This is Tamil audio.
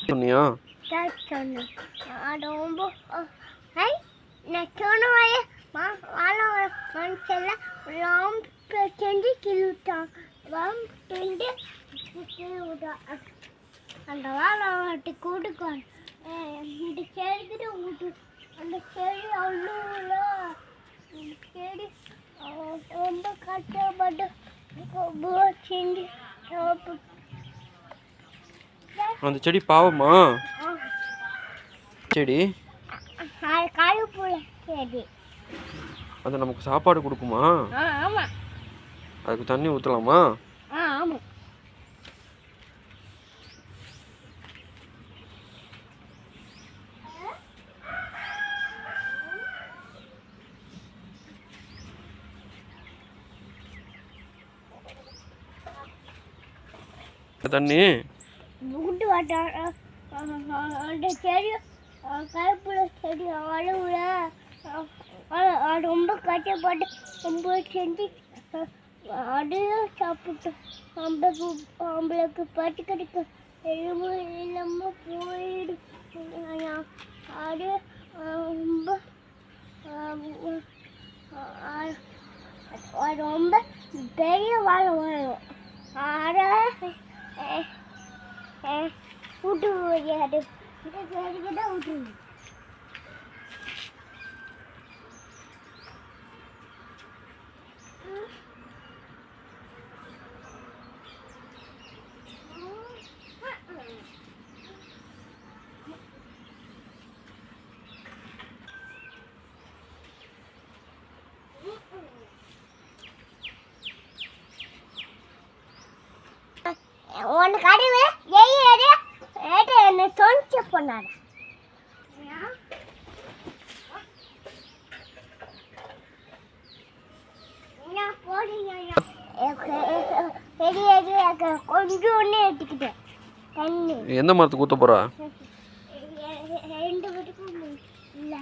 சொன்னியா? ரொம்ப நெச்சோனவாய வாழ மனுஷெல்லாம் செஞ்சு கிள்விட்டான். செஞ்சு கிள்விட்டான். அந்த வாழை வாட்டி கூட்டுக்குவான். இந்த செடிக்கிட்ட ஊட்டு. அந்த செடி அவ்வளோ செடி ரொம்ப கஷ்டப்பட்டு செஞ்சு அந்த செடி பாவமா? செடி காயப்பூல செடி. அது நமக்கு சாப்பாடு கொடுக்குமா? ஆமாம். அதுக்கு தண்ணி ஊற்றலாமா? ஆமாம். தண்ணி குண்டு அந்த செடி காயப்பூல செடி வளவுல ரொம்ப கஷ்டப்பட்டு ரொம்ப செஞ்சு அதையும் சாப்பிட்டு நம்மளுக்கு பட்டு கிடைக்க எலும்பு இல்லாமல் போயிடும். அது ரொம்ப ரொம்ப பெரிய வாழை வரும். அதை விட்டு அது செடிக்கிட்ட விட்டுருங்க. உன் கருவு ஏட்டு என்னை தொலைச்சு போனாரு. கொஞ்சம் ஒன்று எடுத்துக்கிட்டேன் தண்ணி. எந்த மரத்துக்கு ஊற்ற போறா? 2 வீட்டுக்கும் இல்லை.